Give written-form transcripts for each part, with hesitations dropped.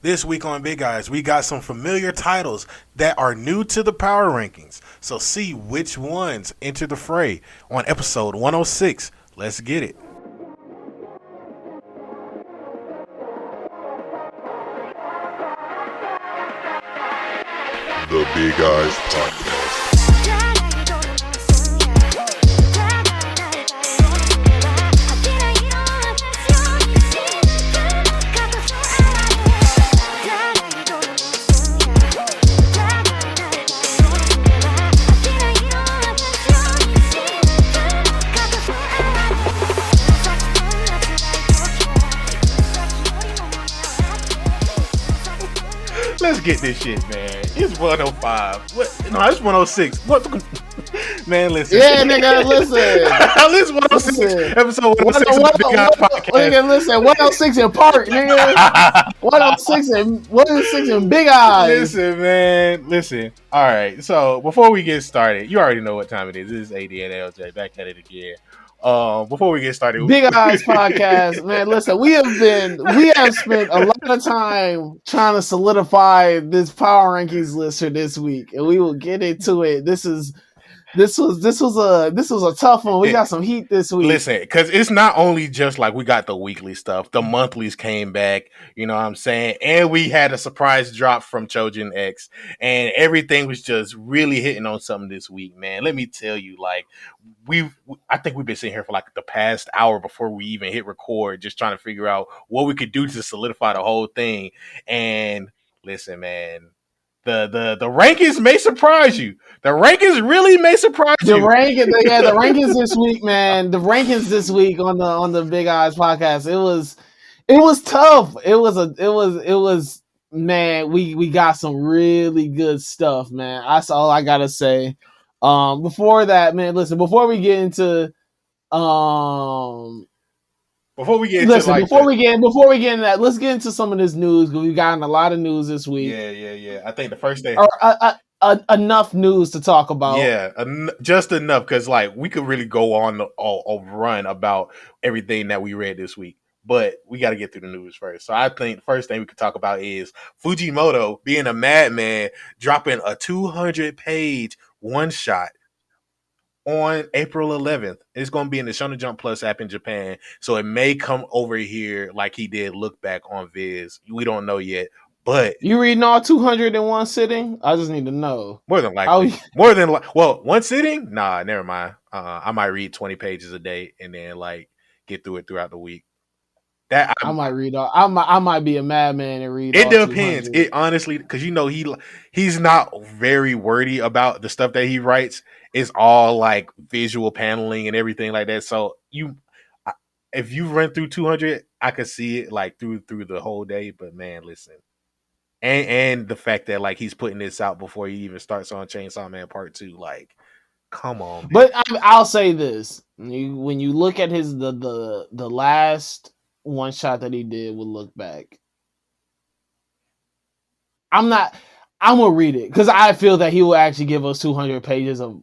This week on Big Eyes, we got some familiar titles that are new to the power rankings. So see which ones enter the fray on episode 106. Let's get it. The Big Eyes Podcast. Let's get this shit, man. It's 105. What? No, it's 106. What? Man, listen. Yeah, nigga, listen. It's 106. Listen. Episode 106 of the Big Eyes Podcast. Nigga, listen, 106 in Park, nigga. 106 in Big Eyes. Listen, man. Listen. All right. So before we get started, you already know what time it is. This is AD and LJ back at it again. Before we get started, Big Eyes Podcast, man. Listen, we have spent a lot of time trying to solidify this power rankings list for this week, and we will get into it. This was a tough one. We got some heat this week. Listen, because it's not only just like we got the weekly stuff, the monthlies came back, you know what I'm saying? And we had a surprise drop from Trojan X, and everything was just really hitting on something this week, man. Let me tell you, like, I think we've been sitting here for like the past hour before we even hit record, just trying to figure out what we could do to solidify the whole thing. And listen, man. The rankings may surprise you. The rankings really may surprise you. The rankings this week, man. The rankings this week on the Big Eyes Podcast. It was tough. It was man. We got some really good stuff, man. That's all I gotta say. Before that, man. Listen, before we get into Before we get into that, let's get into some of this news because we've gotten a lot of news this week. Yeah. I think the first thing, enough news to talk about. Yeah, just enough because like we could really go on a run about everything that we read this week, but we got to get through the news first. So I think the first thing we could talk about is Fujimoto being a madman, dropping a 200-page one shot on April 11th. It's going to be in the Shonen Jump Plus app in Japan, so it may come over here like he did Look Back on Viz. We don't know yet, but you reading all 200 in one sitting? I just need to know. More than likely. One sitting? Nah, never mind. I might read 20 pages a day and then like get through it throughout the week. That I might read all. I might be a madman and read. It depends. It honestly, because you know he's not very wordy about the stuff that he writes. It's all like visual paneling and everything like that. So if you run through 200, I could see it like through the whole day. But man, listen, and the fact that like he's putting this out before he even starts on Chainsaw Man Part 2, like, come on. Man. But I'll say this: when you look at his the last one shot that he did with Look Back, I'm gonna read it because I feel that he will actually give us 200 pages of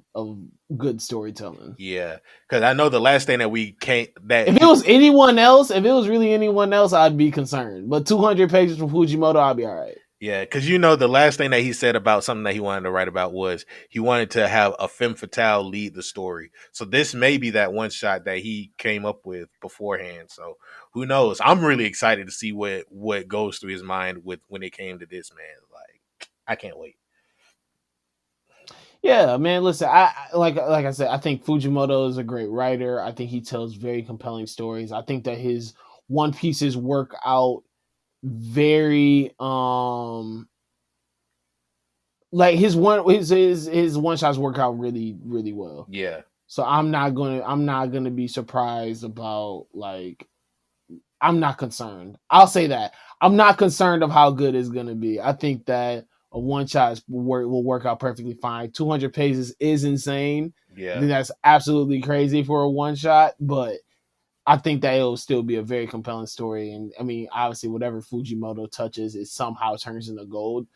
good storytelling. Yeah, because I know the last thing that we can't if it was really anyone else, I'd be concerned. But 200 pages from Fujimoto, I'd be all right. Yeah, because you know the last thing that he said about something that he wanted to write about was he wanted to have a femme fatale lead the story. So this may be that one shot that he came up with beforehand. So who knows? I'm really excited to see what goes through his mind when it came to this, man. Like, I can't wait. Yeah, man. Listen, I like I said, I think Fujimoto is a great writer. I think he tells very compelling stories. I think that his One Pieces work out very like his one shots work out really, really well. Yeah. So I'm not gonna be surprised about, like, I'm not concerned. I'll say that. I'm not concerned of how good it's gonna be. I think that a one shot will work out perfectly fine. 200 pages is insane. Yeah. I think that's absolutely crazy for a one shot, but I think that it'll still be a very compelling story. And I mean, obviously, whatever Fujimoto touches, it somehow turns into gold.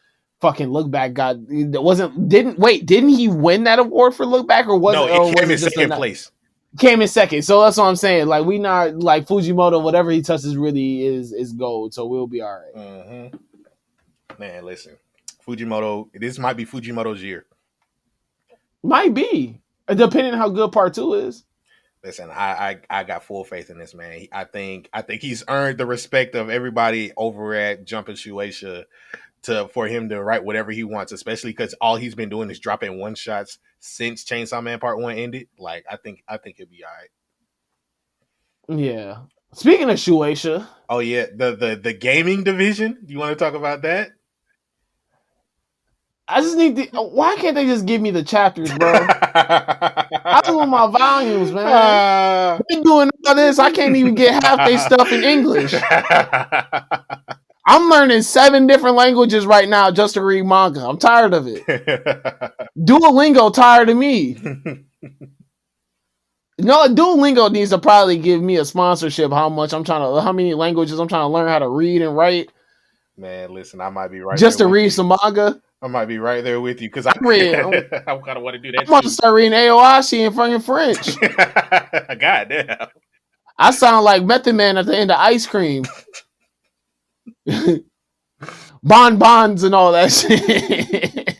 Fucking Look Back didn't he win that award for Look Back, or was no? It came in second place. Came in second, so that's what I'm saying. Like, we not like Fujimoto. Whatever he touches really is gold. So we'll be all right. Mm-hmm. Man, listen, Fujimoto. This might be Fujimoto's year. Might be, depending on how good part 2 is. Listen, I got full faith in this man. I think he's earned the respect of everybody over at Jumpin' Shueisha for him to write whatever he wants, especially because all he's been doing is dropping one shots since Chainsaw Man Part 1 ended. Like I think he'll be all right. Yeah. Speaking of Shueisha, oh yeah, the gaming division. You want to talk about that? I just need to. Why can't they just give me the chapters, bro? I just want my volumes, man. They doing all this. I can't even get half their stuff in English. I'm learning 7 different languages right now just to read manga. I'm tired of it. Duolingo tired of me. No, Duolingo needs to probably give me a sponsorship. How many languages I'm trying to learn how to read and write. Man, listen, I might be right just there to with read you. some manga. I might be right there with you because I kind of want to do that. I'm going to start reading Aoashi in fucking French. God damn. I sound like Method Man at the end of Ice Cream. Bonbons and all that shit.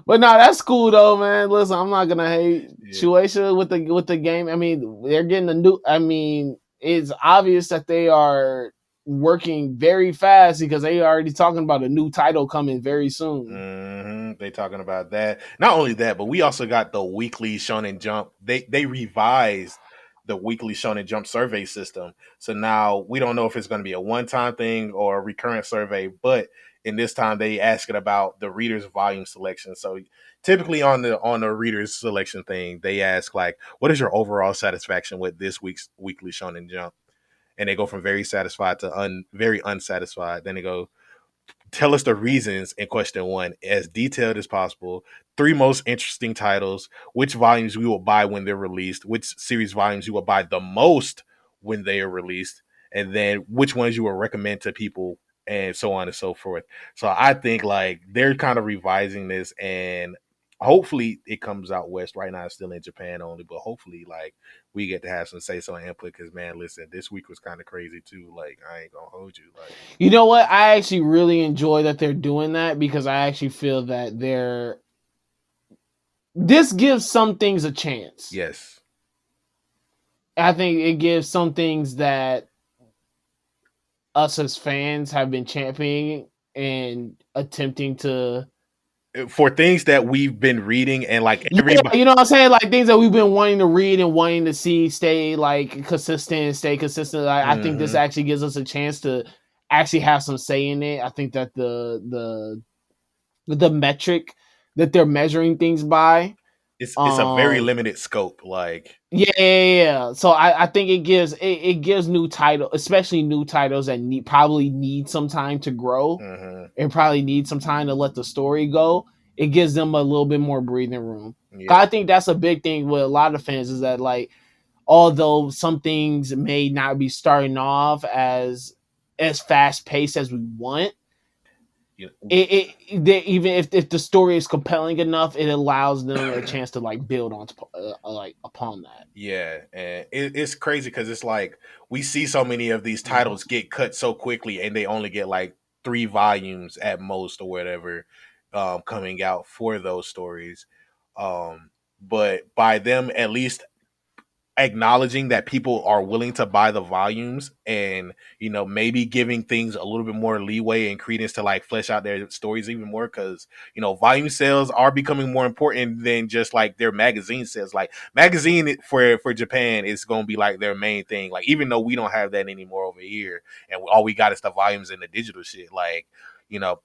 But no, that's cool though, man. Listen, I'm not gonna hate Shueisha with the game. I mean, they're getting a new. I mean, it's obvious that they are working very fast because they are already talking about a new title coming very soon. Mm-hmm. They talking about that. Not only that, but we also got the weekly Shonen Jump. They revised the weekly Shonen Jump survey system. So now we don't know if it's going to be a one-time thing or a recurrent survey, but in this time they ask it about the reader's volume selection. So typically on the reader's selection thing, they ask like, what is your overall satisfaction with this week's weekly Shonen Jump? And they go from very satisfied to very unsatisfied. Then they go, tell us the reasons in question 1 as detailed as possible. 3 most interesting titles, which volumes we will buy when they're released, which series volumes you will buy the most when they are released, and then which ones you will recommend to people, and so on and so forth. So I think like they're kind of revising this, and hopefully it comes out west. Right now it's still in Japan only, but hopefully like we get to have some say so input because man, listen, this week was kind of crazy too. Like I ain't gonna hold you. Like, you know what? I actually really enjoy that they're doing that because I actually feel that this gives some things a chance. Yes. I think it gives some things that us as fans have been championing and attempting to, for things that we've been reading and like everybody, you know what I'm saying? Like things that we've been wanting to read and wanting to see stay like consistent. Like, I think this actually gives us a chance to actually have some say in it. I think that the metric that they're measuring things by, it's a very limited scope. Like yeah. So I think it gives new title, especially new titles that probably need some time to grow and probably need some time to let the story go. It gives them a little bit more breathing room. Yeah. I think that's a big thing with a lot of fans is that like, although some things may not be starting off as fast paced as we want, even if the story is compelling enough, it allows them a chance to like build on upon that. Yeah, and it's crazy because it's like we see so many of these titles get cut so quickly, and they only get like 3 volumes at most or whatever coming out for those stories. But by them at least acknowledging that people are willing to buy the volumes and maybe giving things a little bit more leeway and credence to like flesh out their stories even more, because volume sales are becoming more important than just like their magazine sales. Like magazine for Japan is going to be like their main thing, like even though we don't have that anymore over here and all we got is the volumes and the digital shit. Like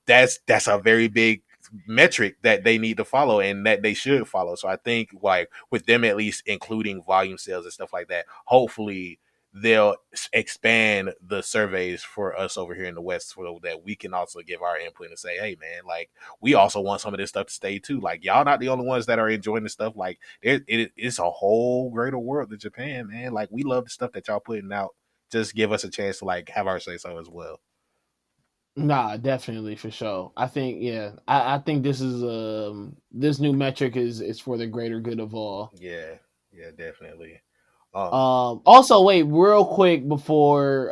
that's a very big metric that they need to follow and that they should follow. So I think like with them at least including volume sales and stuff like that, hopefully they'll expand the surveys for us over here in the West so that we can also give our input and say, hey man, like we also want some of this stuff to stay too. Like y'all not the only ones that are enjoying the stuff. Like it's a whole greater world than Japan, man. Like we love the stuff that y'all putting out. Just give us a chance to like have our say so as well. Nah, definitely for sure. I think I think this is this new metric is for the greater good of all. Yeah, definitely. Also, wait, real quick before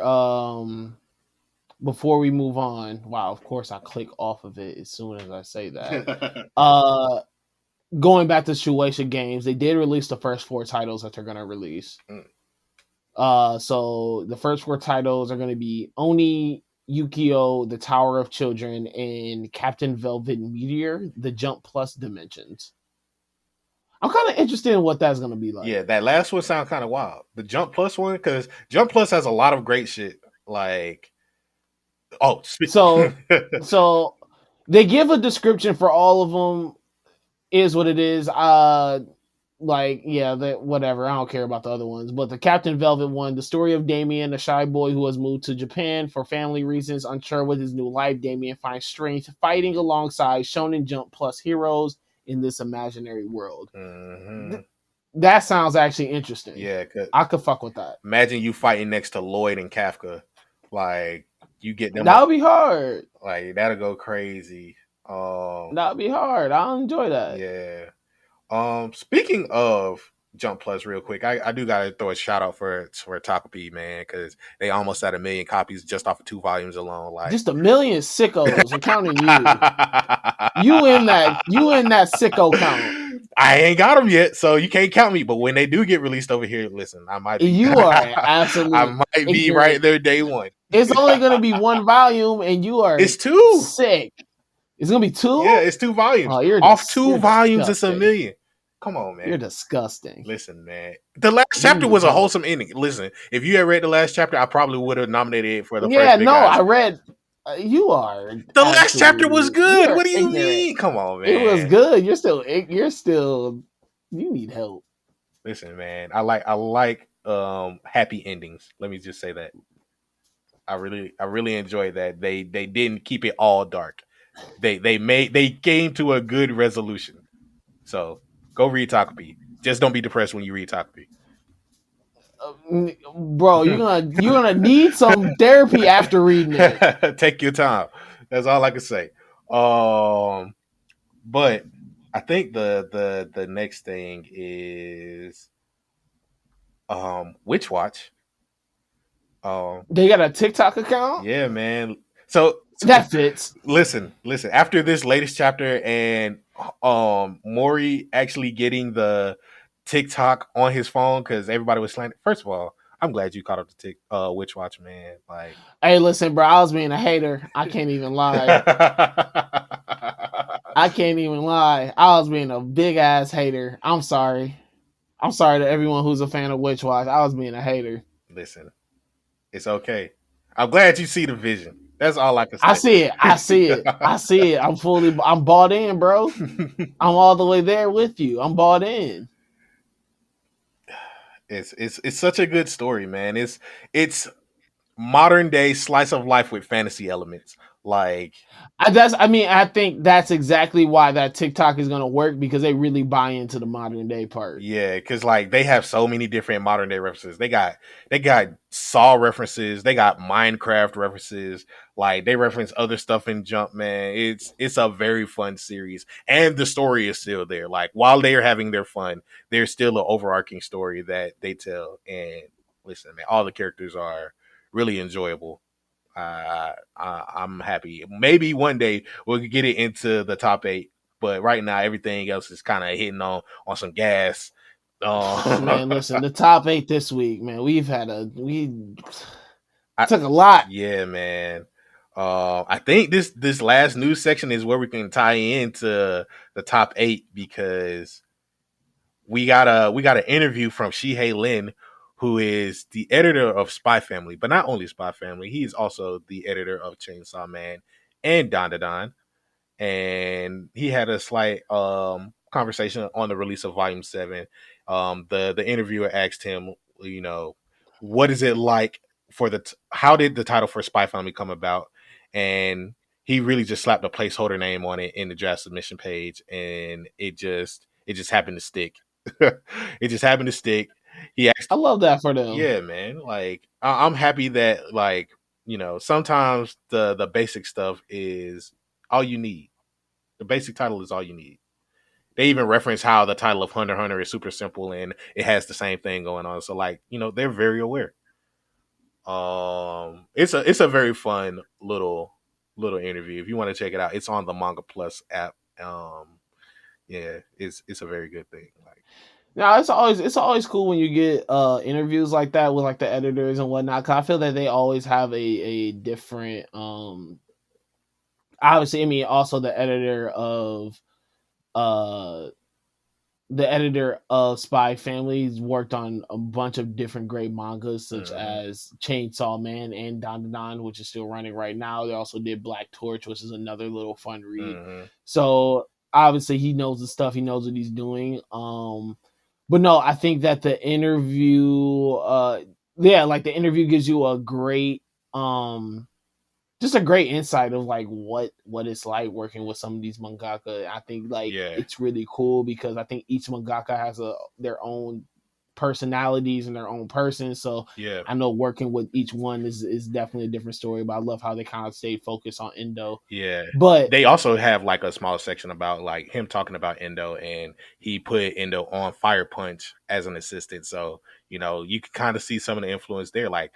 before we move on, wow, of course I click off of it as soon as I say that. Uh, Going back to Shueisha Games, they did release the first 4 titles that they're gonna release. Mm. So the first 4 titles are gonna be Oni Yukio, The Tower of Children, and Captain Velvet Meteor, The Jump Plus Dimensions. I'm kind of interested in what that's gonna be like. Yeah, that last one sounds kind of wild. The Jump Plus one, because Jump Plus has a lot of great shit. Like, So they give a description for all of them. Is what it is. Like, yeah, that whatever. I don't care about the other ones. But the Captain Velvet one, the story of Damien, a shy boy who has moved to Japan for family reasons, unsure with his new life. Damien finds strength fighting alongside Shonen Jump Plus heroes in this imaginary world. Mm-hmm. That sounds actually interesting. Yeah, I could fuck with that. Imagine you fighting next to Lloyd and Kafka. Like, you get them. That would be hard. Like, that'll go crazy. That would be hard. I'll enjoy that. Yeah. Speaking of Jump Plus, real quick, I do gotta throw a shout out for Takapee, man, because they almost had 1 million copies just off of 2 volumes alone. Like, just 1 million sickos. I'm counting you. You in that sicko count. I ain't got them yet, so you can't count me. But when they do get released over here, listen, I might be. You are absolutely. I might be right there day one. It's only going to be 1 volume, and you are. It's 2. Sick. It's going to be 2. Yeah, it's 2 volumes. Oh, you're off 2 volumes. Disgusting. It's 1 million. Come on, man. You're disgusting. Listen, man. The last chapter was a wholesome ending. Listen, if you had read the last chapter, I probably would have nominated it for the first. Yeah, no, I read. You are. The last chapter was good. What do you mean? Come on, man. It was good. You're still. You need help. Listen, man. I like happy endings. Let me just say that. I really enjoy that. They didn't keep it all dark. They came to a good resolution. So go read Takapee. Just don't be depressed when you read Takapee. Bro, you're gonna need some therapy after reading it. Take your time. That's all I can say. But I think the next thing is Witch Watch. They got a TikTok account? Yeah, man. So that fits. Listen. After this latest chapter and Mori actually getting the TikTok on his phone because everybody was slanted. First of all, I'm glad you caught up to Witch Watch, man. Like, hey, listen, bro, I was being a hater. I can't even lie. I can't even lie. I was being a big ass hater. I'm sorry. I'm sorry to everyone who's a fan of Witch Watch. I was being a hater. Listen, it's okay. I'm glad you see the vision. That's all I can say. I see it. I'm bought in, bro. I'm all the way there with you. I'm bought in. It's such a good story, man. It's modern day slice of life with fantasy elements. Like, I think that's exactly why that TikTok is gonna work, because they really buy into the modern day part. Yeah, because like they have so many different modern day references. They got Saw references, they got Minecraft references, like they reference other stuff in Jump, man. It's a very fun series. And the story is still there. Like, while they are having their fun, there's still an overarching story that they tell. And listen, man, all the characters are really enjoyable. I'm happy. Maybe one day we'll get it into the top 8, but right now everything else is kind of hitting on some gas. Man, listen, the top 8 this week, man. We took a lot. Yeah, man. I think this last news section is where we can tie into the top 8, because we got an interview from Shihei Lin, who is the editor of Spy Family, but not only Spy Family, he's also the editor of Chainsaw Man and Dandadan. And he had a slight conversation on the release of Volume 7. The interviewer asked him, what is it like for how did the title for Spy Family come about? And he really just slapped a placeholder name on it in the draft submission page, and it just happened to stick. It just happened to stick. He asked, I love that for them. Yeah, man. Like, I'm happy that, like, sometimes the basic stuff is all you need. The basic title is all you need. They even reference how the title of Hunter x Hunter is super simple and it has the same thing going on. So, like, they're very aware. It's a very fun little interview. If you want to check it out, it's on the Manga Plus app. Yeah, it's a very good thing. Like, Now it's always cool when you get interviews like that with like the editors and whatnot. Cause I feel that they always have a different obviously I mean also uh the editor of Spy Family's worked on a bunch of different great mangas, such mhm, as Chainsaw Man and Don Don, which is still running right now. They also did Black Torch, which is another little fun read. mhm, So obviously he knows the stuff. He knows what he's doing. But no, I think that the interview, yeah, like the interview gives you a great, just a great insight of like what it's like working with some of these mangaka. I think like yeah, it's really cool because I think each mangaka has their own personalities and their own person. So yeah, I know working with each one is definitely a different story. But I love how they kind of stay focused on Endo. yeah. But They also have like a small section about like him talking about Endo, and he put Endo on Fire Punch as an assistant. So you can kind of see some of the influence there. Like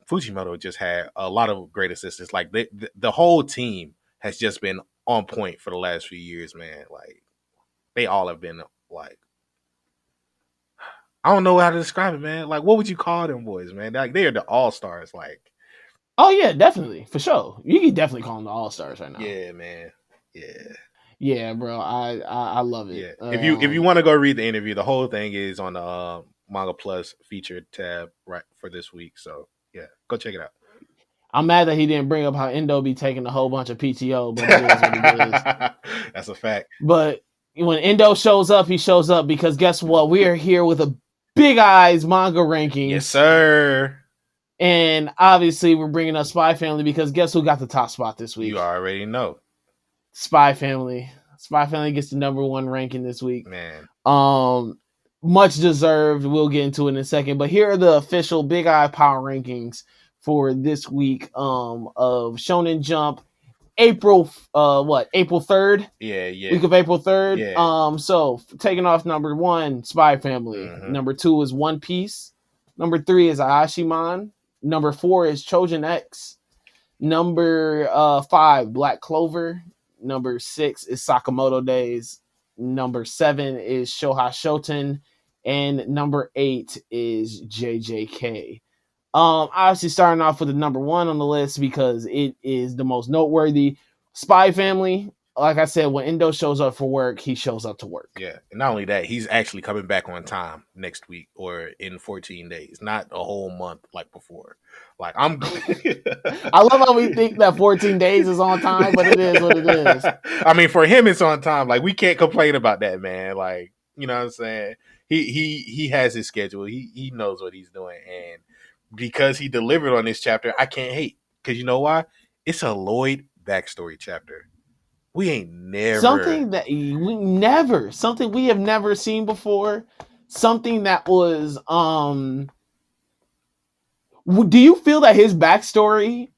Fujimoto just had a lot of great assistants. Like the whole team has just been on point for the last few years, man. Like they all have been like, I don't know how to describe it, man. Like, what would you call them boys, man? Like they are the all stars. Like, oh yeah, definitely for sure. You can definitely call them the all stars right now. yeah, man, yeah, Yeah, bro, I love it. yeah. If you want to go read the interview, the whole thing is on the Manga Plus featured tab right for this week. So yeah, go check it out. I'm mad that he didn't bring up how Endo be taking a whole bunch of PTO, but it is what it is. That's a fact. But when Endo shows up, he shows up because guess what? We are here with a big eyes manga rankings. Yes, sir. And obviously, we're bringing up Spy Family because guess who got the top spot this week? You already know, Spy Family. Spy Family gets the number one ranking this week. man. Much deserved. We'll get into it in a second. But here are the official Big Eye Power rankings for this week of Shonen Jump. April 3rd? Yeah, yeah. Week of April 3rd. Yeah. So taking off number 1, Spy Family. Mhm. Number 2 is One Piece. Number 3 is Aashiman. Number 4 is Trojan X. Number 5, Black Clover. Number 6 is Sakamoto Days. Number 7 is Shoha Shoten. And number 8 is JJK. Obviously starting off with the number 1 on the list because it is the most noteworthy. Spy Family. Like I said, when Endo shows up for work, he shows up to work. Yeah, and not only that, he's actually coming back on time next week or in 14 days, not a whole month like before. Like I'm, I love how we think that 14 days is on time, but it is what it is. I mean, for him, it's on time. Like we can't complain about that, man. Like you know what I'm saying? He has his schedule. He knows what he's doing, and because he delivered on this chapter, I can't hate. Because you know why? It's a Lloyd backstory chapter. We ain't never Something we have never seen before. Something that was do you feel that his backstory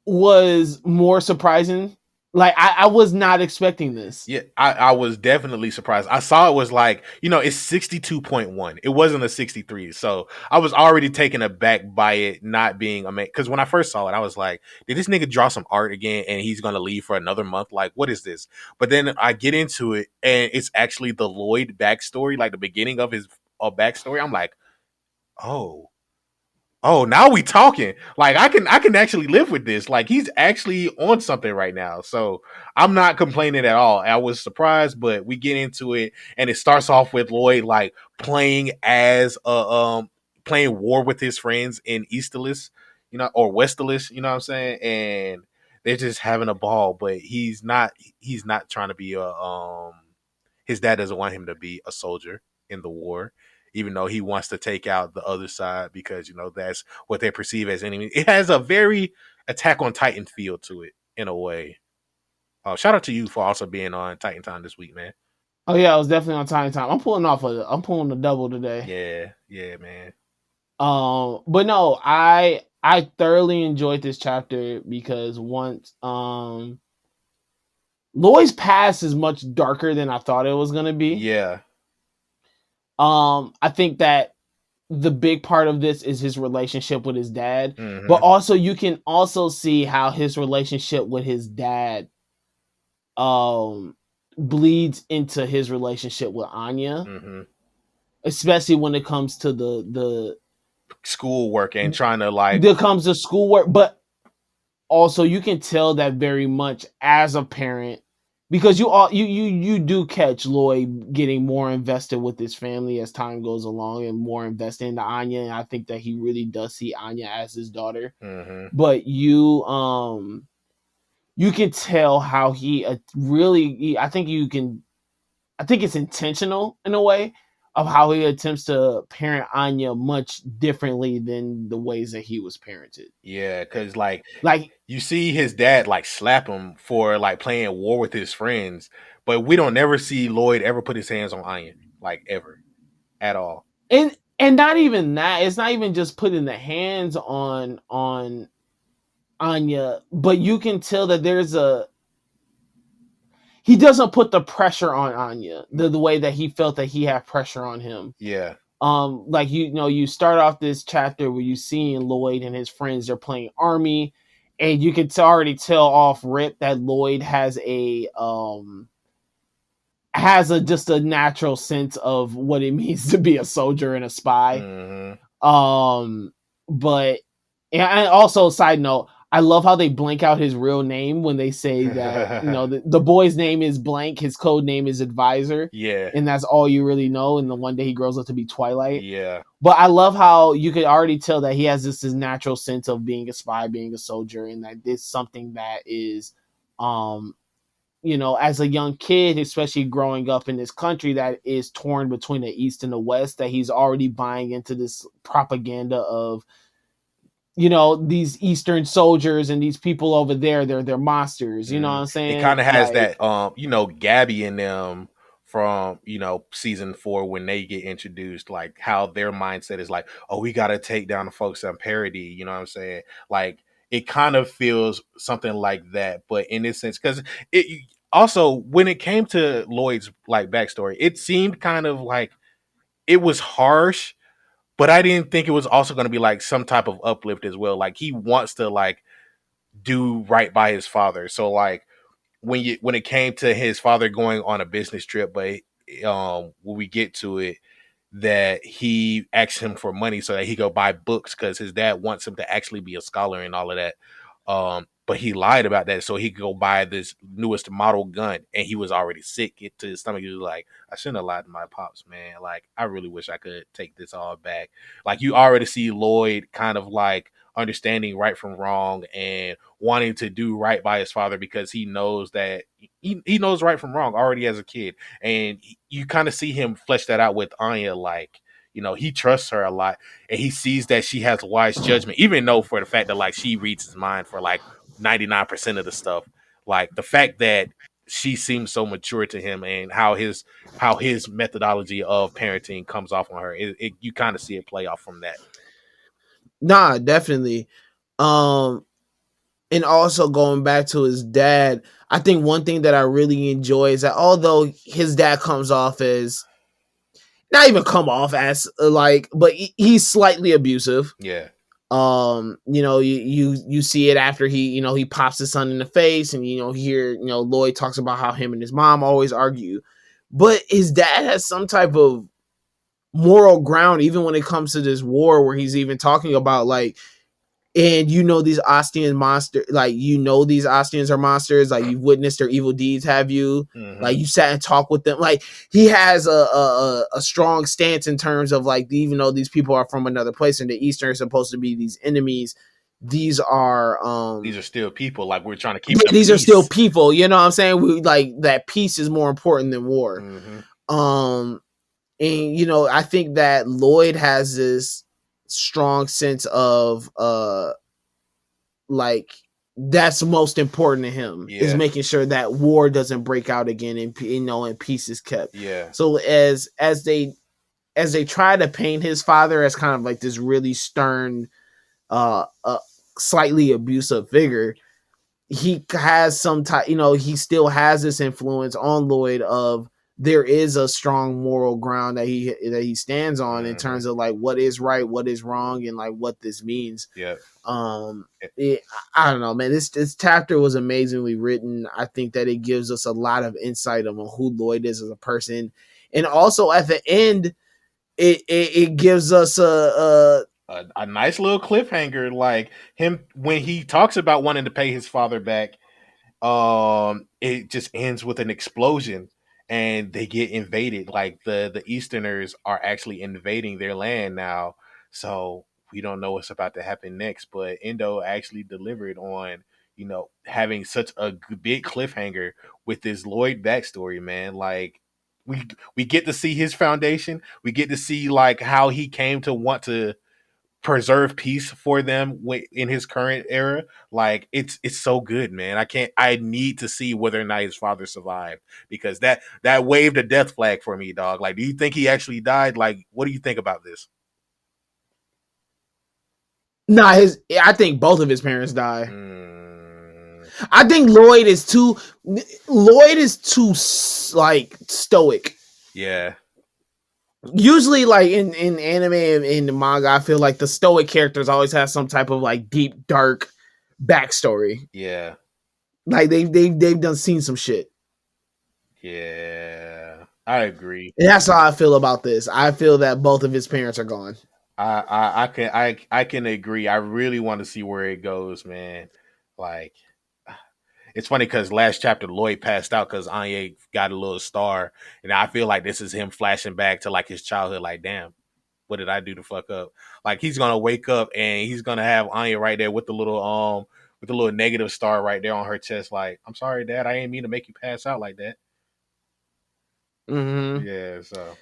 was more surprising? Like I was not expecting this. Yeah, I was definitely surprised. I saw it was like, it's 62.1. It wasn't a 63. So I was already taken aback by it not being amazing. Because when I first saw it, I was like, did this nigga draw some art again and he's going to leave for another month? Like, what is this? But then I get into it and it's actually the Lloyd backstory, like the beginning of his backstory. I'm like, oh, now we talking. Like I can actually live with this. Like he's actually on something right now. So I'm not complaining at all. I was surprised, but we get into it and it starts off with Lloyd like playing as playing war with his friends in Easterless, or Westerless, you know what I'm saying? And they're just having a ball, but he's not trying to be his dad doesn't want him to be a soldier in the war, even though he wants to take out the other side because that's what they perceive as enemies. It has a very Attack on Titan feel to it in a way. Shout out to you for also being on Titan Time this week, man. Oh yeah, I was definitely on Time. I'm pulling the double today. Yeah, man. But no, I thoroughly enjoyed this chapter because once Lloyd's past is much darker than I thought it was gonna be. Yeah. I think that the big part of this is his relationship with his dad, but Mm-hmm. also you can also see how his relationship with his dad um bleeds into his relationship with Anya, Mm-hmm. especially when it comes to the Schoolwork and trying to like, there comes to schoolwork, but also you can tell that very much as a parent, because you do catch Lloyd getting more invested with his family as time goes along and more invested into Anya, and I think that he really does see Anya as his daughter. mm-hmm. But you can tell how he I think you can, I think it's intentional in a way of how he attempts to parent Anya much differently than the ways that he was parented. Yeah, because like Like, you see his dad like slap him for like playing war with his friends, but we don't never see Lloyd ever put his hands on Anya, like ever at all. and not even that. It's not even just putting the hands on Anya, but you can tell that he doesn't put the pressure on Anya the way that he felt that he had pressure on him. Yeah, Like, you start off this chapter where you see Lloyd and his friends are playing army, and you can already tell off rip that Lloyd has a just a natural sense of what it means to be a soldier and a spy. mm-hmm. Um, but and also, side note, I love how they blank out his real name when they say that, the boy's name is blank, his code name is Advisor, Yeah, and that's all you really know. And the one day he grows up to be Twilight. yeah, But I love how you could already tell that he has this natural sense of being a spy, being a soldier, and that it's something that is, um, as a young kid, especially growing up in this country that is torn between the East and the West, that he's already buying into this propaganda of, these Eastern soldiers and these people over there, they're monsters. You know what mm. I'm It saying? kind of has Like, that Gabby in them from season 4 when they get introduced, like how their mindset is like, oh, we got to take down the folks on parody. You know what I'm saying? Like it kind of feels something like that, but in this sense, because it also when it came to Lloyd's like backstory, it seemed kind of like it was harsh, but I didn't think it was also going to be like some type of uplift as well. Like he wants to like do right by his father. So like when it came to his father going on a business trip, but when we get to it, that he asked him for money so that he could buy books because his dad wants him to actually be a scholar and all of that. But he lied about that so he could go buy this newest model gun, and he was already sick to his stomach. He was like, I shouldn't have lied to my pops, man. Like, I really wish I could take this all back. Like, you already see Lloyd kind of like understanding right from wrong and wanting to do right by his father because he knows that he knows right from wrong already as a kid. And you kind of see him flesh that out with Anya. Like, he trusts her a lot and he sees that she has wise judgment, even though for the fact that like she reads his mind for like 99% of the stuff. Like the fact that she seems so mature to him and how his methodology of parenting comes off on her. You kind of see it play off from that. nah, definitely. Um, and also going back to his dad, I think one thing that I really enjoy is that although his dad comes off as not even come off as like, but he's slightly abusive. Yeah. You see it after he pops his son in the face, and here Lloyd talks about how him and his mom always argue, but his dad has some type of moral ground even when it comes to this war, where he's even talking about like, and these Ostian monster, like these Ostians are monsters, like you've witnessed their evil deeds, have you? Mm-hmm. Like you sat and talked with them. Like he has a strong stance in terms of like, even though these people are from another place and the Eastern are supposed to be these enemies, these are still people. Like we're trying to keep the these are peace. still people. You know what I'm saying? We like that peace is more important than war. Mm-hmm. And I think that Lloyd has this strong sense of like that's most important to him, is Yeah. making sure that war doesn't break out again, and and peace is kept. Yeah. So as they try to paint his father as kind of like this really stern, slightly abusive figure, he has some type, he still has this influence on Lloyd of there is a strong moral ground that he stands on in terms of like what is right, what is wrong, and like what this means. Yeah. It, I don't know, man. This chapter was amazingly written. I think that it gives us a lot of insight on who Lloyd is as a person, and also at the end, it gives us a nice little cliffhanger, like him when he talks about wanting to pay his father back. It just ends with an explosion and they get invaded. Like the Easterners are actually invading their land now, so we don't know what's about to happen next. But Endo actually delivered on having such a big cliffhanger with this Lloyd backstory, man. Like we get to see his foundation, we get to see like how he came to want to preserve peace for them in his current era. Like it's so good, man. I need to see whether or not his father survived, because that waved a death flag for me, dog. Like, do you think he actually died? Like, what do you think about this? I think both of his parents die. I think Lloyd is too like stoic. Yeah. Usually, like in anime and in the manga, I feel like the stoic characters always have some type of like deep, dark backstory. Yeah. Like they've done seen some shit. Yeah, I agree. And that's how I feel about this. I feel that both of his parents are gone. I can agree. I really want to see where it goes, man. Like, it's funny because last chapter Lloyd passed out because Anya got a little star, and I feel like this is him flashing back to like his childhood. Like, damn, what did I do to fuck up? Like, he's gonna wake up and he's gonna have Anya right there with the little negative star right there on her chest. Like, I'm sorry, Dad, I ain't mean to make you pass out like that. Mm-hmm. Yeah, so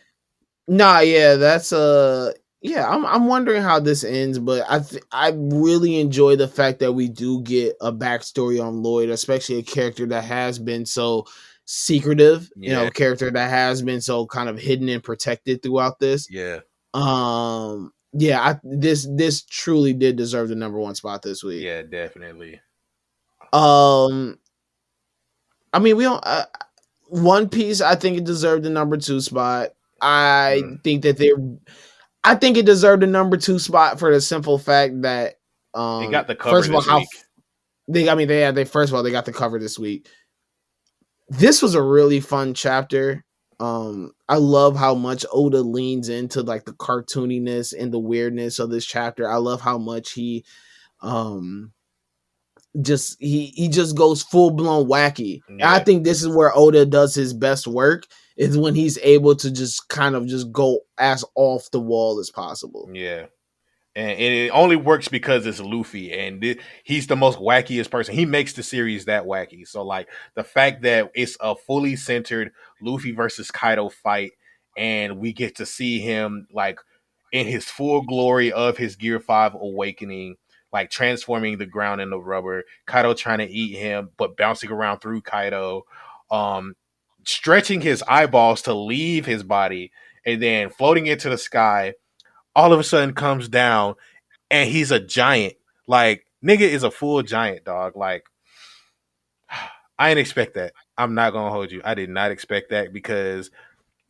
nah, yeah, that's yeah. I'm wondering how this ends, but I really enjoy the fact that we do get a backstory on Lloyd, especially a character that has been so secretive. yeah. You know, a character that has been so kind of hidden and protected throughout this. Yeah. Yeah, this truly did deserve the number one spot this week. Yeah, definitely. I mean, we don't. One Piece, I think it deserved the number 2 spot. I think it deserved the number 2 spot for the simple fact that they got the cover first of all, this week. They first of all they got the cover this week. This was a really fun chapter. I love how much Oda leans into like the cartooniness and the weirdness of this chapter. I love how much he just goes full blown wacky. Yeah. I think this is where Oda does his best work, is when he's able to just kind of just go as off the wall as possible. Yeah. And it only works because it's Luffy, and he's the most wackiest person. He makes the series that wacky. So, like, the fact that it's a fully centered Luffy versus Kaido fight, and we get to see him, like, in his full glory of his Gear 5 awakening, like, transforming the ground into rubber, Kaido trying to eat him, but bouncing around through Kaido, stretching his eyeballs to leave his body, and then floating into the sky, all of a sudden comes down and he's a giant. Like, nigga is a full giant, dog. Like, I didn't expect that. I'm not gonna hold you. I did not expect that, because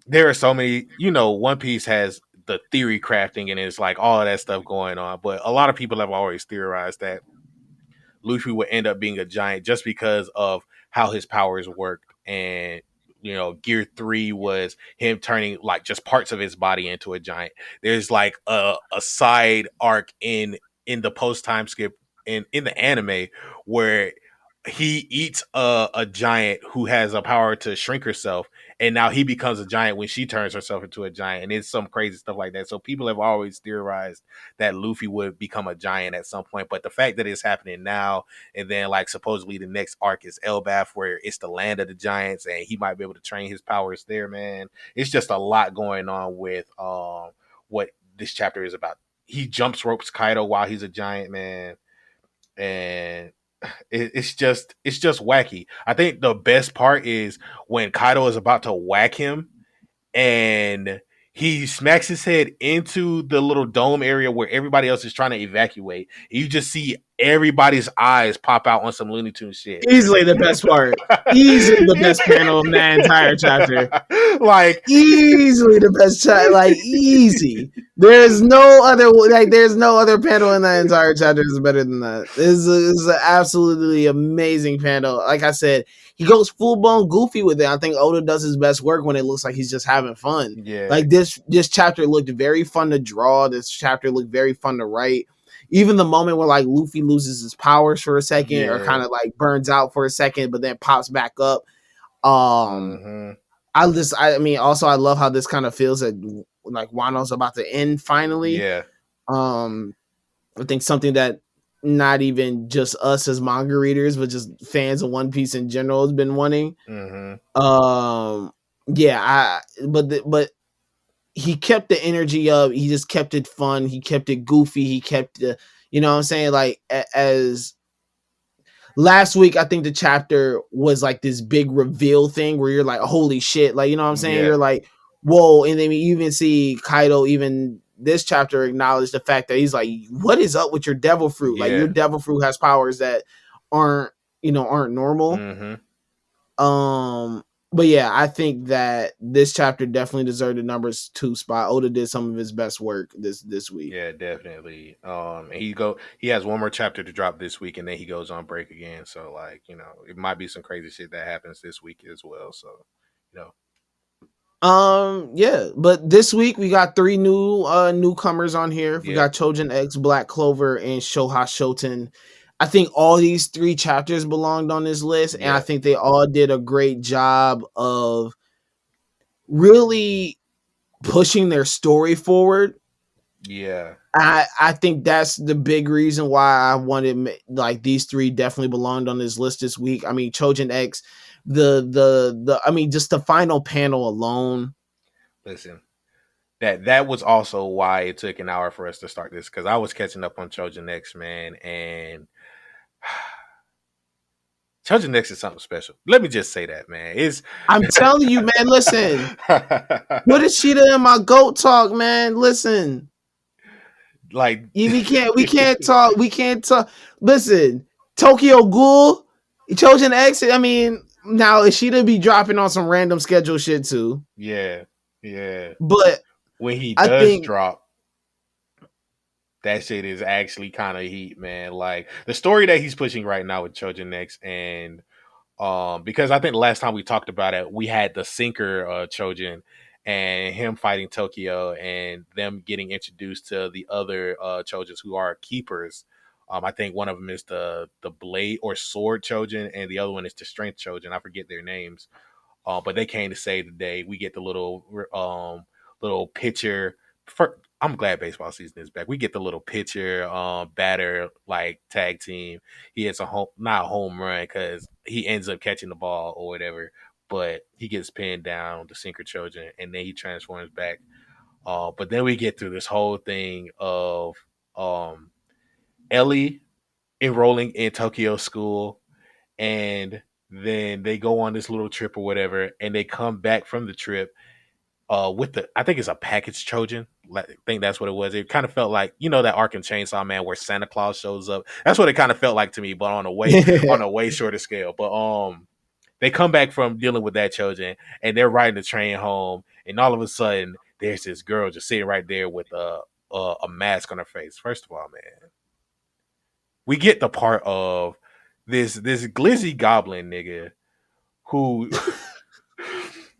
there are so many, One Piece has the theory crafting and it's like all of that stuff going on. But a lot of people have always theorized that Luffy would end up being a giant just because of how his powers worked. And Gear 3 was him turning like just parts of his body into a giant. There's like a side arc in the post time skip in the anime where he eats a giant who has a power to shrink herself, and now he becomes a giant when she turns herself into a giant, and it's some crazy stuff like that. So people have always theorized that Luffy would become a giant at some point, but the fact that it's happening now, and then like supposedly the next arc is Elbaf, where it's the land of the giants, and he might be able to train his powers there, man. It's just a lot going on with what this chapter is about. He jumps ropes Kaido while he's a giant, man, and it's just wacky. I think the best part is when Kaido is about to whack him and he smacks his head into the little dome area where everybody else is trying to evacuate. You just see everybody's eyes pop out on some Looney Tunes shit. Easily the best part. Easily the best panel in that entire chapter. Like easily the best like easy. There's no other panel in that entire chapter that's better than that. This is an absolutely amazing panel. Like I said, he goes full blown goofy with it. I think Oda does his best work when it looks like he's just having fun. Yeah. Like this chapter looked very fun to draw. This chapter looked very fun to write. Even the moment where like Luffy loses his powers for a second or kind of like burns out for a second, but then pops back up. I mean, also I love how this kind of feels that like Wano's about to end finally. Yeah. I think something that not even just us as manga readers, but just fans of One Piece in general has been wanting. But he kept the energy up. He just kept it fun. He kept it goofy. He kept the, you know what I'm saying? Like as last week, I think the chapter was like this big reveal thing where you're like, holy shit. Like, you know what I'm saying? Yeah. You're like, whoa. And then you even see Kaido, even this chapter, acknowledge the fact that he's like, what is up with your devil fruit? Like your devil fruit has powers that aren't normal. But yeah, I think that this chapter definitely deserved the numbers 2 spot. Oda did some of his best work this week. Yeah, definitely. And he has one more chapter to drop this week, and then he goes on break again. So like, you know, it might be some crazy shit that happens this week as well. So, you know. Yeah, but this week we got 3 newcomers on here. We got Chojin X, Black Clover, and Shoha Shoten. I think all these 3 chapters belonged on this list, and I think they all did a great job of really pushing their story forward. Yeah. I think that's the big reason why I wanted, like, these 3 definitely belonged on this list this week. I mean, Chojin X, I mean, just the final panel alone. Listen, that was also why it took an hour for us to start this, because I was catching up on Chojin X, man, and Chojin X is something special. Let me just say that, man. I'm telling you, man. Listen, what is Sheeta in my goat talk, man? Listen, like we can't talk. Listen, Tokyo Ghoul, Chojin X. I mean, now Sheeta be dropping on some random schedule shit too. Yeah. But when he does drop, that shit is actually kind of heat, man. Like the story that he's pushing right now with Chojin X, and because I think the last time we talked about it, we had the Sinker Chojin and him fighting Tokyo and them getting introduced to the other Chojins who are keepers. I think one of them is the blade or sword Chojin, and the other one is the strength Chojin. I forget their names, but they came to save the day. We get the little picture. I'm glad baseball season is back. We get the little pitcher, batter, like tag team. He hits not a home run because he ends up catching the ball or whatever, but he gets pinned down, the Sinker Chojin, and then he transforms back. But then we get through this whole thing of Ellie enrolling in Tokyo school, and then they go on this little trip or whatever, and they come back from the trip with I think it's a package Chojin. I think that's what it was. It kind of felt like, you know, that arc in Chainsaw Man where Santa Claus shows up. That's what it kind of felt like to me, but on a way shorter scale. But they come back from dealing with that Chojin, and they're riding the train home, and all of a sudden there's this girl just sitting right there with a mask on her face. First of all, man, we get the part of this glizzy goblin nigga who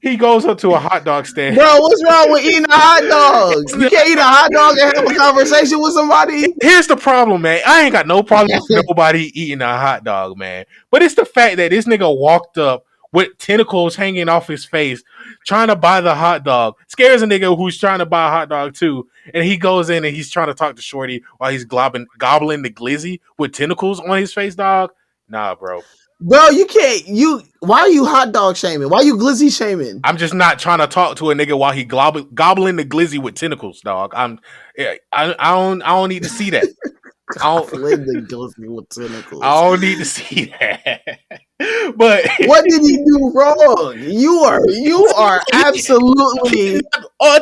he goes up to a hot dog stand. Bro, what's wrong with eating a hot dog? You can't eat a hot dog and have a conversation with somebody? Here's the problem, man. I ain't got no problem with nobody eating a hot dog, man. But it's the fact that this nigga walked up with tentacles hanging off his face, trying to buy the hot dog. Scares a nigga who's trying to buy a hot dog too. And he goes in and he's trying to talk to Shorty while he's gobbling the glizzy with tentacles on his face, dog. Nah, bro. Bro, you can't. Why are you hot dog shaming? Why are you glizzy shaming? I'm just not trying to talk to a nigga while he gobbling the glizzy with tentacles, dog. I don't need to see that. Gobbling the glizzy with tentacles. I don't need to see that. But what did he do wrong? You are absolutely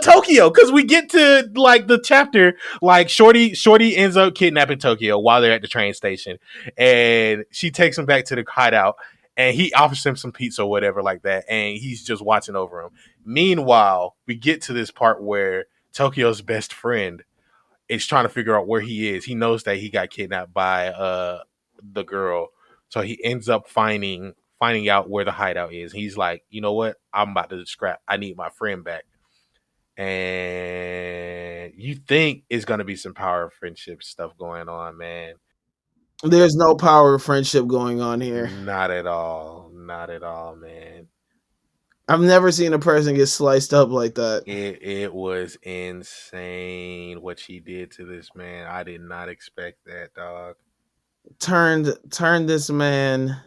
Tokyo, because we get to like the chapter, like Shorty ends up kidnapping Tokyo while they're at the train station, and she takes him back to the hideout, and he offers him some pizza or whatever like that, and he's just watching over him. Meanwhile, we get to this part where Tokyo's best friend is trying to figure out where he is. He knows that he got kidnapped by the girl, so he ends up finding out where the hideout is. He's like, you know what? I'm about to scrap. I need my friend back. And you think it's gonna be some power of friendship stuff going on, man. There's no power of friendship going on here. Not at all. Not at all, man. I've never seen a person get sliced up like that. It was insane what she did to this man. I did not expect that, dog. Turned this man.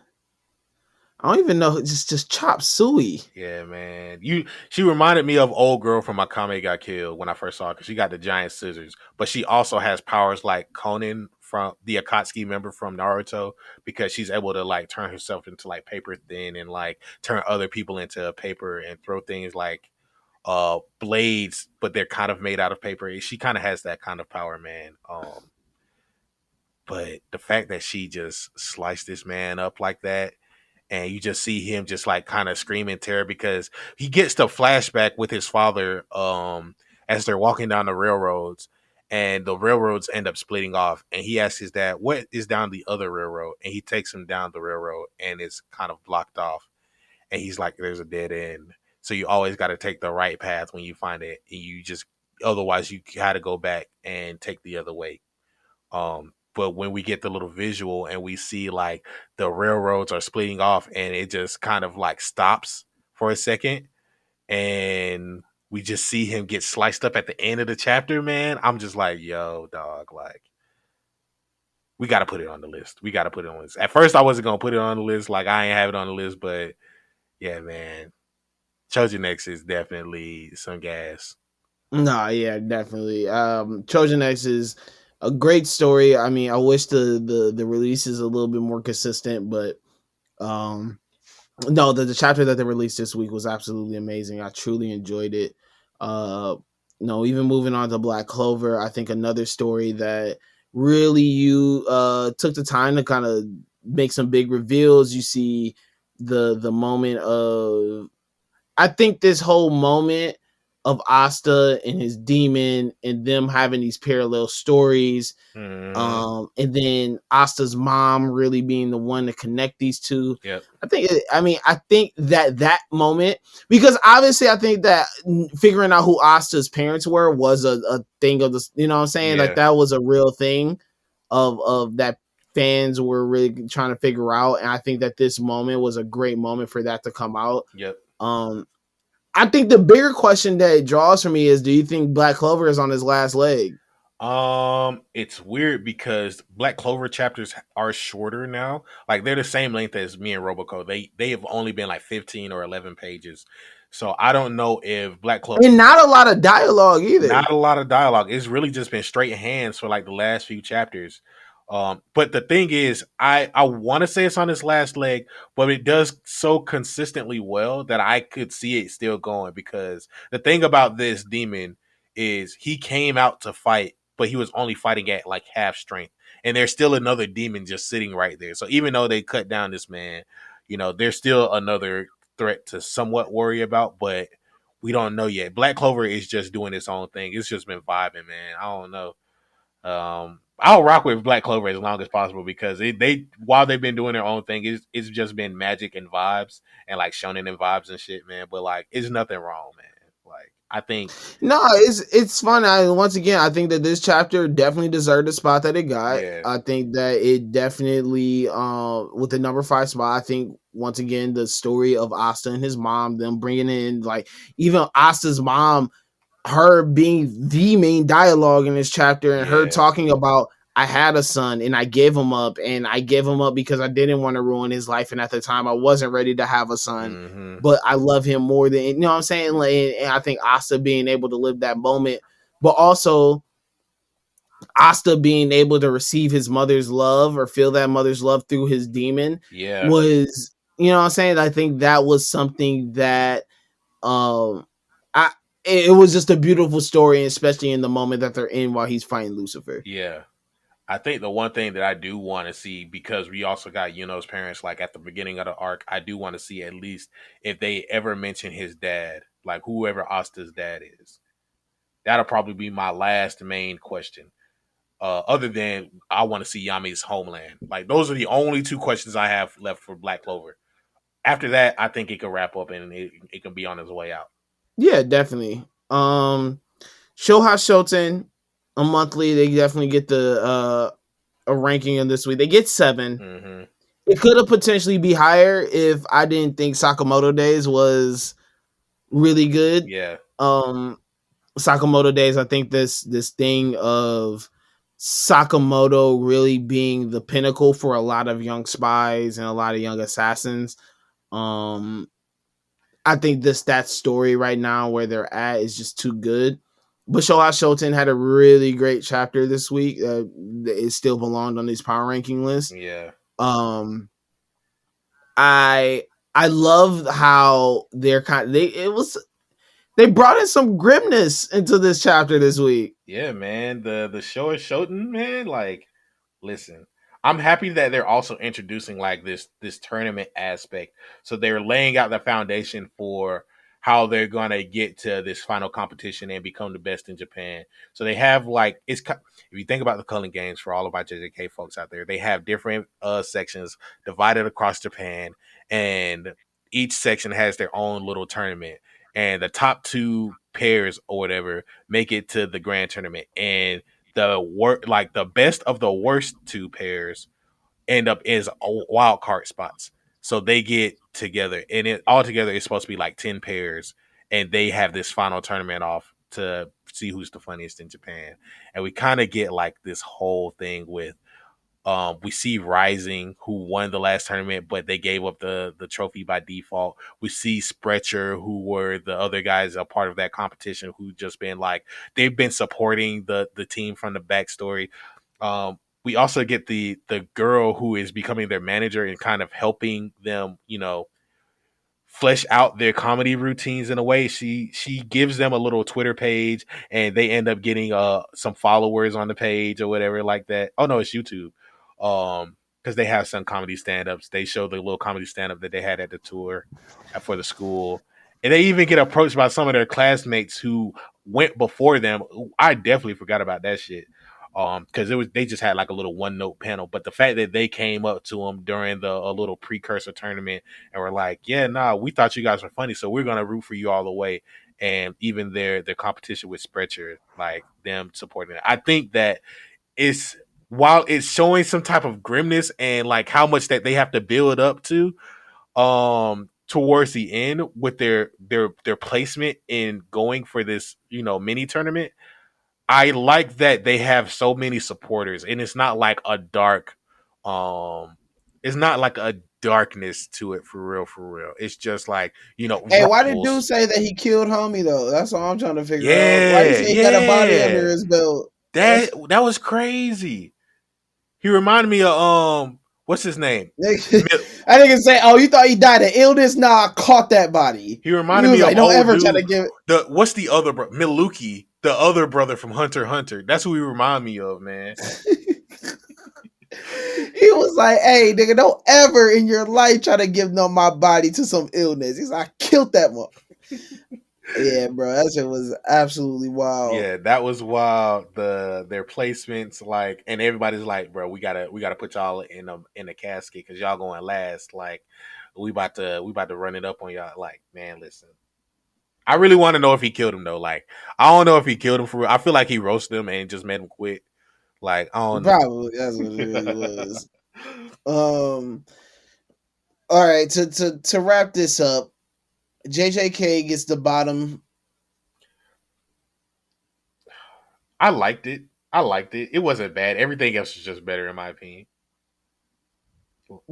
I don't even know. Just chop suey. Yeah, man. She reminded me of old girl from Akame Got Killed when I first saw her because she got the giant scissors, but she also has powers like Conan from the Akatsuki member from Naruto because she's able to like turn herself into like paper thin and like turn other people into paper and throw things like blades, but they're kind of made out of paper. She kind of has that kind of power, man. But the fact that she just sliced this man up like that, and you just see him just like kind of screaming terror because he gets the flashback with his father as they're walking down the railroads, and the railroads end up splitting off, and he asks his dad what is down the other railroad, and he takes him down the railroad and it's kind of blocked off, and he's like, there's a dead end, so you always got to take the right path when you find it, and you just otherwise you got to go back and take the other way. But when we get the little visual and we see like the railroads are splitting off and it just kind of like stops for a second and we just see him get sliced up at the end of the chapter, man, I'm just like, yo, dog, like we got to put it on the list. We got to put it on the list. At first I wasn't going to put it on the list. Like I ain't have it on the list, but yeah, man, Chosen X is definitely some gas. Nah, yeah, definitely. Trojan X is a great story. I mean, I wish the release is a little bit more consistent, but um no, the chapter that they released this week was absolutely amazing. I truly enjoyed it. No, even moving on to Black Clover, I think another story that really you took the time to kind of make some big reveals. You see the moment of, I think this whole moment of Asta and his demon and them having these parallel stories. And then Asta's mom really being the one to connect these two. Yep. I think that moment, because obviously I think that figuring out who Asta's parents were was a thing of this, you know what I'm saying? Yeah. Like that was a real thing of that fans were really trying to figure out. And I think that this moment was a great moment for that to come out. Yep. I think the bigger question that it draws for me is, do you think Black Clover is on his last leg? It's weird because Black Clover chapters are shorter now. Like they're the same length as me and Roboco. They have only been like 15 or 11 pages. So I don't know if Black Clover, and not a lot of dialogue either. Not a lot of dialogue. It's really just been straight hands for like the last few chapters. But the thing is, I want to say it's on its last leg, but it does so consistently well that I could see it still going, because the thing about this demon is he came out to fight, but he was only fighting at like half strength, and there's still another demon just sitting right there. So even though they cut down this man, you know, there's still another threat to somewhat worry about, but we don't know yet. Black Clover is just doing its own thing. It's just been vibing, man. I don't know. I'll rock with Black Clover as long as possible because they while they've been doing their own thing, it's just been magic and vibes and like shonen and vibes and shit, man. But like, it's nothing wrong, man. Like, I think it's fun. Once again, I think that this chapter definitely deserved the spot that it got. Yeah. I think that it definitely with the number 5 spot. I think once again the story of Asta and his mom, them bringing in like even Asta's mom, her being the main dialogue in this chapter, and her talking about, I had a son and I gave him up, and I gave him up because I didn't want to ruin his life, and at the time I wasn't ready to have a son, but I love him more than, you know what I'm saying? Like, and I think Asta being able to live that moment, but also Asta being able to receive his mother's love or feel that mother's love through his demon was, you know what I'm saying? I think that was something that it was just a beautiful story, especially in the moment that they're in while he's fighting Lucifer. Yeah. I think the one thing that I do want to see, because we also got Yuno's parents, like at the beginning of the arc, I do want to see at least if they ever mention his dad, like whoever Asta's dad is. That'll probably be my last main question. Other than I want to see Yami's homeland. Like those are the only two questions I have left for Black Clover. After that, I think it can wrap up and it can be on its way out. Yeah, definitely. Shoha Shoten, a monthly, they definitely get a ranking in this week. They get 7. Mm-hmm. It could have potentially be higher if I didn't think Sakamoto Days was really good. Yeah. Sakamoto Days, I think this thing of Sakamoto really being the pinnacle for a lot of young spies and a lot of young assassins. I think that story right now where they're at is just too good. But Shoha Shoten had a really great chapter this week. It still belonged on these power ranking lists. Yeah. I love how they're they brought in some grimness into this chapter this week. Yeah, man. The show is Shoten, man. Like, listen, I'm happy that they're also introducing like this tournament aspect. So they're laying out the foundation for how they're gonna get to this final competition and become the best in Japan. So they have like if you think about the Culling Games for all of my JJK folks out there, they have different sections divided across Japan, and each section has their own little tournament. And the top 2 pairs or whatever make it to the grand tournament, and the best of the worst 2 pairs end up as wild card spots. So they get together, and it all together is supposed to be like 10 pairs, and they have this final tournament off to see who's the funniest in Japan. And we kind of get like this whole thing with we see Rising, who won the last tournament, but they gave up the trophy by default. We see Sprecher, who were the other guys a part of that competition, who just been like they've been supporting the team from the backstory. We also get the girl who is becoming their manager and kind of helping them, flesh out their comedy routines in a way. She gives them a little Twitter page, and they end up getting some followers on the page or whatever like that. Oh no, it's YouTube. Because they have some comedy stand-ups. They show the little comedy stand-up that they had at the tour for the school. And they even get approached by some of their classmates who went before them. I definitely forgot about that shit. Because they just had like a little one-note panel. But the fact that they came up to them during a little precursor tournament and were like, yeah, nah, we thought you guys were funny, so we're gonna root for you all the way. And even their competition with Sprecher, like them supporting it. I think that it's while it's showing some type of grimness and like how much that they have to build up to towards the end with their placement in going for this mini tournament. I like that they have so many supporters, and it's not like a dark it's not like a darkness to it, for real. It's just like Hey, why did ruffles. dude say that he killed homie though? That's all I'm trying to figure out. Yeah, Why he say he got a body yeah. under his belt? That was crazy. He reminded me of what's his name? I didn't say, "Oh, you thought he died of illness?" Nah, I caught that body. He reminded me like, of don't ever dude, try to give what's the other Miluki, the other brother from Hunter x Hunter. That's who he remind me of, man. He was like, "Hey, nigga, don't ever in your life try to give my body to some illness." He's like, "I killed that one." Yeah, bro, that shit was absolutely wild. Yeah, that was wild. Their placements, like, and everybody's like, bro, we gotta put y'all in a casket because y'all going last. Like, we about to run it up on y'all. Like, man, listen. I really want to know if he killed him though. Like, I don't know if he killed him for real. I feel like he roasted him and just made him quit. Like, I don't know. Probably that's what it really was. All right, to wrap this up, JJK gets the bottom. I liked it. It wasn't bad. Everything else was just better in my opinion.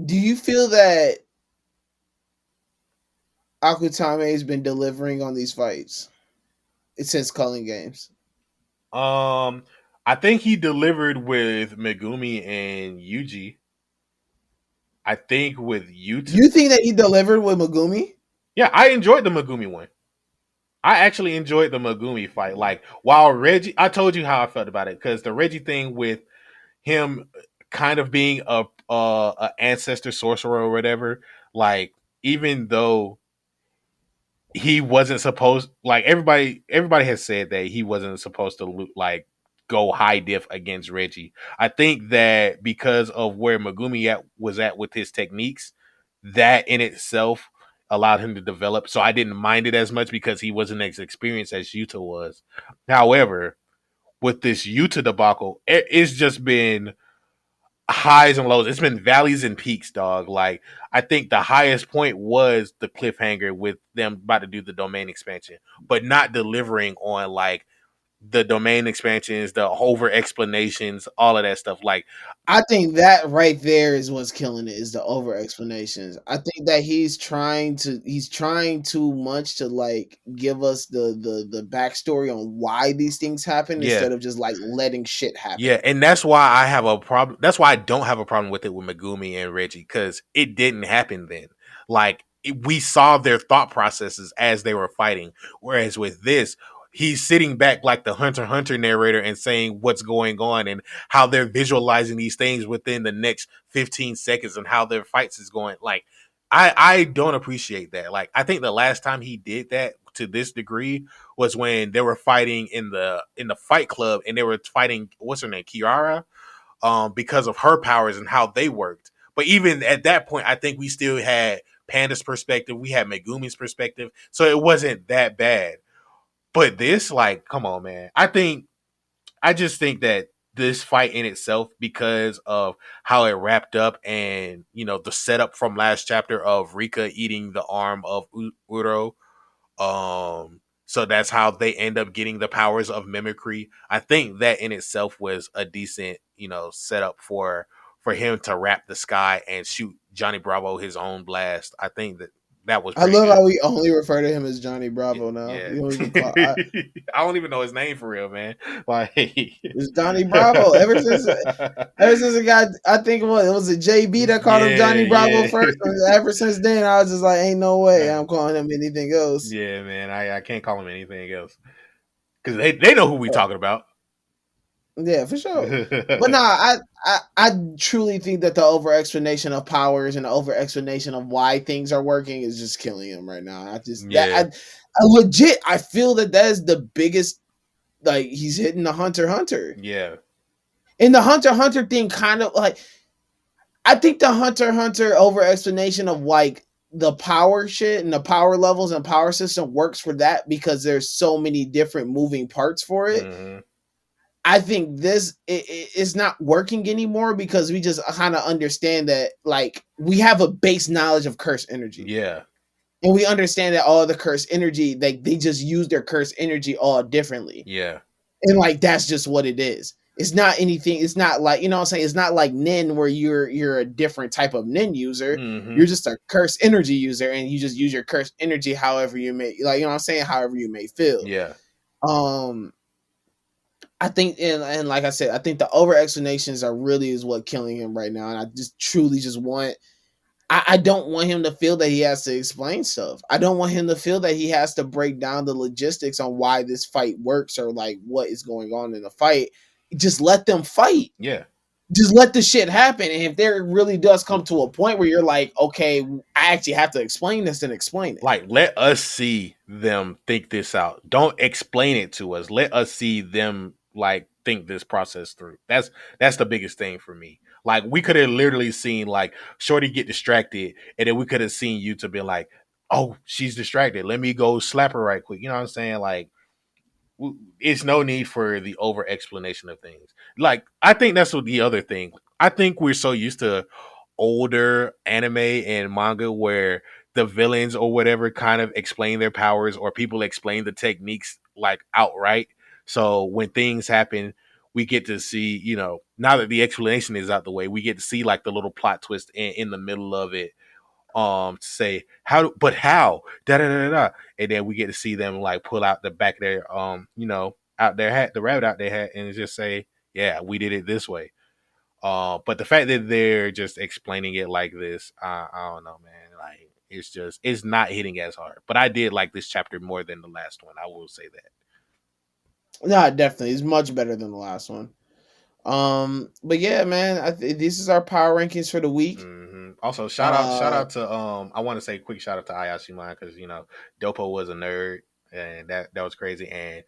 Do you feel that Akutame has been delivering on these fights since Culling Games? I think he delivered with Megumi and Yuji. I think with Yuta. You think that he delivered with Megumi? Yeah, I enjoyed the Megumi one. I actually enjoyed the Megumi fight. Like while Reggie, I told you how I felt about it because the Reggie thing with him kind of being a ancestor sorcerer or whatever. Like even though he wasn't supposed, like everybody has said that he wasn't supposed to like go high diff against Reggie. I think that because of where Megumi was at with his techniques, that in itself allowed him to develop. So I didn't mind it as much because he wasn't as experienced as Yuta was. However, with this Yuta debacle, it's just been highs and lows. It's been valleys and peaks, dog. Like I think the highest point was the cliffhanger with them about to do the domain expansion, but not delivering on like the domain expansions, the over explanations, all of that stuff. Like, I think that right there is what's killing it is the over explanations. I think that he's trying too much to like give us the backstory on why these things happen yeah, instead of just like letting shit happen. yeah, and that's why I have a problem. That's why I don't have a problem with it with Megumi and Reggie because it didn't happen then. Like we saw their thought processes as they were fighting, whereas with this, he's sitting back like the Hunter narrator and saying what's going on and how they're visualizing these things within the next 15 seconds and how their fights is going. Like I don't appreciate that. Like I think the last time he did that to this degree was when they were fighting in the Fight Club and they were fighting what's her name, Kiara, because of her powers and how they worked. But even at that point, I think we still had Panda's perspective, we had Megumi's perspective, so it wasn't that bad. But this, like, come on, man. I just think that this fight in itself, because of how it wrapped up, and the setup from last chapter of Rika eating the arm of Uro, so that's how they end up getting the powers of mimicry. I think that in itself was a decent, setup for him to wrap the sky and shoot Johnny Bravo his own blast. I think that was I pretty love good. how we only refer to him as Johnny Bravo now. Yeah. We don't even call I don't even know his name for real, man. Like it's Johnny Bravo. Ever since it got, I think it was a JB that called him yeah, Johnny Bravo yeah. first. And ever since then, I was just like, ain't no way I'm calling him anything else. Yeah, man. I can't call him anything else. Because they know who we talking about. Yeah, for sure. But nah, I truly think that the over explanation of powers and the over explanation of why things are working is just killing him right now. Yeah. I legit I feel that is the biggest, like he's hitting the Hunter. Yeah. And the Hunter thing kind of like, I think the Hunter over explanation of like the power shit and the power levels and power system works for that because there's so many different moving parts for it. Mm-hmm. I think this it's not working anymore because we just kind of understand that like we have a base knowledge of curse energy. Yeah. And we understand that all the curse energy, like they just use their curse energy all differently. Yeah. And like that's just what it is. It's not anything, it's not like, you know what I'm saying? It's not like Nin where you're a different type of Nin user. Mm-hmm. You're just a curse energy user and you just use your curse energy however you may, like, you know what I'm saying, however you may feel. Yeah. I think, and like I said, I think the over explanations are really is what killing him right now. And I just truly just want, I don't want him to feel that he has to explain stuff. I don't want him to feel that he has to break down the logistics on why this fight works or like what is going on in the fight. Just let them fight. Yeah. Just let the shit happen. And if there really does come to a point where you're like, okay, I actually have to explain this, then explain it. Like, let us see them think this out. Don't explain it to us. Let us see them like think this process through. That's the biggest thing for me. Like, we could have literally seen like Shorty get distracted, and then we could have seen you to be like, "Oh, she's distracted. Let me go slap her right quick." You know what I'm saying? Like, it's no need for the over explanation of things. Like, I think that's what the other thing. I think we're so used to older anime and manga where the villains or whatever kind of explain their powers or people explain the techniques like outright. So when things happen, we get to see, now that the explanation is out the way, we get to see like the little plot twist in the middle of it, to say how da da da da, and then we get to see them like pull out the back of their out their hat, the rabbit out their hat, and just say, yeah, we did it this way. But the fact that they're just explaining it like this, I don't know, man. Like it's not hitting as hard. But I did like this chapter more than the last one. I will say that. No, definitely, it's much better than the last one. But yeah, man, this is our power rankings for the week. Also, shout out to I want to say quick shout out to Ayashimon because Dopo was a nerd and that was crazy. And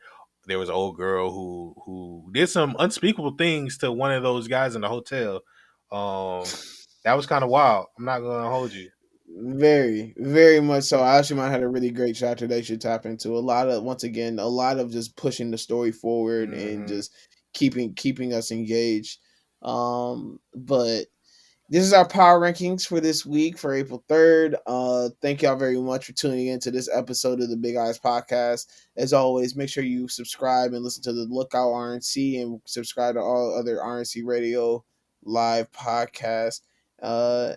there was an old girl who did some unspeakable things to one of those guys in the hotel. That was kind of wild. I'm not gonna hold you. Very, very much so. Ayashimon had a really great chapter they should tap into. A lot of just pushing the story forward and just keeping us engaged. But this is our power rankings for this week for April 3rd. Thank y'all very much for tuning in to this episode of the Big Eyes Podcast. As always, make sure you subscribe and listen to the Lookout RNC and subscribe to all other RNC Radio live podcasts. Other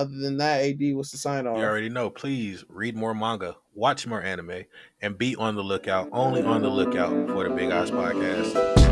than that, AD, what's the sign off? You already know. Please read more manga, watch more anime, and be on the lookout, only on the lookout for the Big Eyes Podcast.